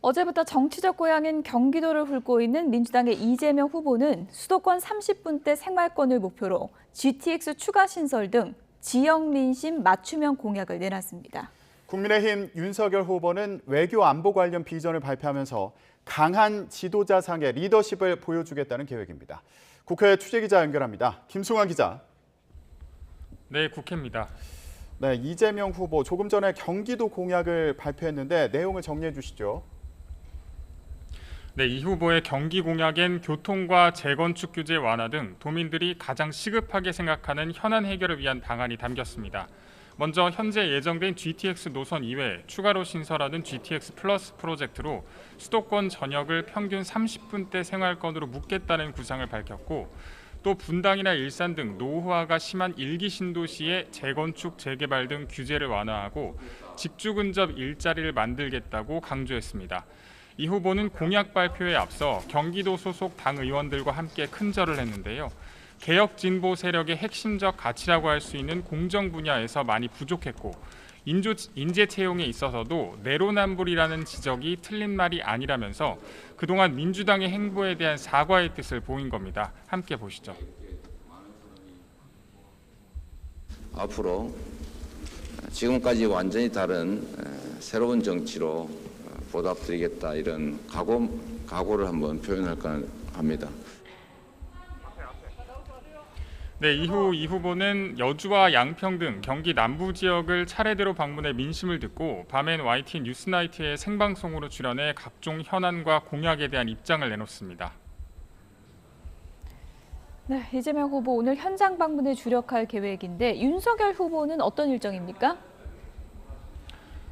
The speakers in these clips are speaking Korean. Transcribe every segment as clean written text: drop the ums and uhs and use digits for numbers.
어제부터 정치적 고향인 경기도를 훑고 있는 민주당의 이재명 후보는 수도권 30분대 생활권을 목표로 GTX 추가 신설 등 지역 민심 맞춤형 공약을 내놨습니다. 국민의힘 윤석열 후보는 외교 안보 관련 비전을 발표하면서 강한 지도자상의 리더십을 보여주겠다는 계획입니다. 국회 취재기자 연결합니다. 김승환 기자. 네, 국회입니다. 네, 이재명 후보 조금 전에 경기도 공약을 발표했는데 내용을 정리해 주시죠. 네, 이 후보의 경기 공약엔 교통과 재건축 규제 완화 등 도민들이 가장 시급하게 생각하는 현안 해결을 위한 방안이 담겼습니다. 먼저 현재 예정된 GTX 노선 이외에 추가로 신설하는 GTX 플러스 프로젝트로 수도권 전역을 평균 30분대 생활권으로 묶겠다는 구상을 밝혔고, 또 분당이나 일산 등 노후화가 심한 일기 신도시의 재건축, 재개발 등 규제를 완화하고 직주 근접 일자리를 만들겠다고 강조했습니다. 이 후보는 공약 발표에 앞서 경기도 소속 당 의원들과 함께 큰절을 했는데요. 개혁 진보 세력의 핵심적 가치라고 할 수 있는 공정 분야에서 많이 부족했고, 인재 채용에 있어서도 내로남불이라는 지적이 틀린 말이 아니라면서 그동안 민주당의 행보에 대한 사과의 뜻을 보인 겁니다. 함께 보시죠. 앞으로 지금까지 완전히 다른 새로운 정치로 보답드리겠다, 이런 각오를 한번 표현할까 합니다. 네, 이후 이 후보는 여주와 양평 등 경기 남부 지역을 차례대로 방문해 민심을 듣고 밤엔 YTN 뉴스나이트의 생방송으로 출연해 각종 현안과 공약에 대한 입장을 내놓습니다. 네, 이재명 후보 오늘 현장 방문에 주력할 계획인데 윤석열 후보는 어떤 일정입니까?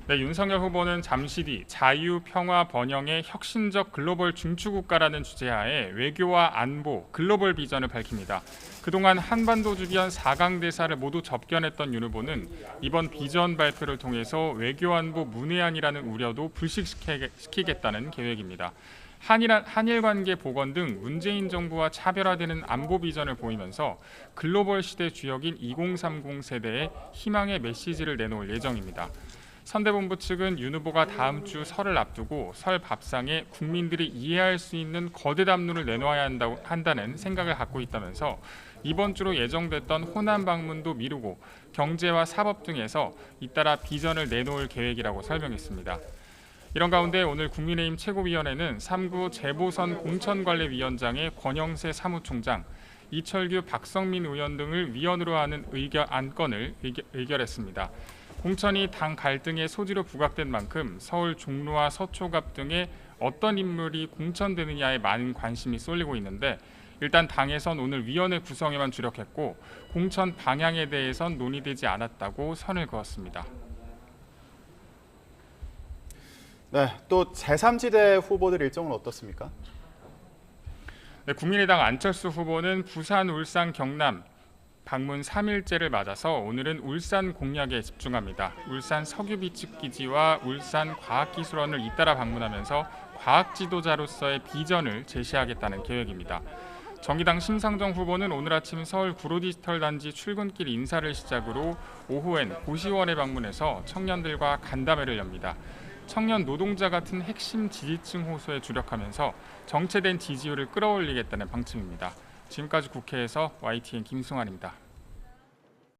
네, 윤석열 후보는 잠시 뒤 자유, 평화, 번영의 혁신적 글로벌 중추국가라는 주제하에 외교와 안보, 글로벌 비전을 밝힙니다. 그동안 한반도 주변 4강 대사를 모두 접견했던 윤 후보는 이번 비전 발표를 통해서 외교 안보 문외한이라는 우려도 불식시키겠다는 계획입니다. 한일 관계 복원 등 문재인 정부와 차별화되는 안보 비전을 보이면서 글로벌 시대 주역인 2030 세대에 희망의 메시지를 내놓을 예정입니다. 선대본부 측은 윤 후보가 다음 주 설을 앞두고 설 밥상에 국민들이 이해할 수 있는 거대 담론을 내놓아야 한다는 생각을 갖고 있다면서 이번 주로 예정됐던 호남 방문도 미루고 경제와 사법 등에서 잇따라 비전을 내놓을 계획이라고 설명했습니다. 이런 가운데 오늘 국민의힘 최고위원회는 3구 재보선 공천관리위원장의 권영세 사무총장, 이철규, 박성민 의원 등을 위원으로 하는 안건을 의결했습니다. 공천이 당 갈등의 소지로 부각된 만큼 서울 종로와 서초갑 등에 어떤 인물이 공천되느냐에 많은 관심이 쏠리고 있는데, 일단 당에선 오늘 위원회 구성에만 주력했고 공천 방향에 대해선 논의되지 않았다고 선을 그었습니다. 네, 또 제3지대 후보들 일정은 어떻습니까? 네, 국민의당 안철수 후보는 부산, 울산, 경남 방문 3일째를 맞아서 오늘은 울산 공약에 집중합니다. 울산 석유비축기지와 울산 과학기술원을 잇따라 방문하면서 과학 지도자로서의 비전을 제시하겠다는 계획입니다. 정의당 심상정 후보는 오늘 아침 서울 구로디지털 단지 출근길 인사를 시작으로 오후엔 고시원에 방문해서 청년들과 간담회를 엽니다. 청년 노동자 같은 핵심 지지층 호소에 주력하면서 정체된 지지율을 끌어올리겠다는 방침입니다. 지금까지 국회에서 YTN 김승환입니다.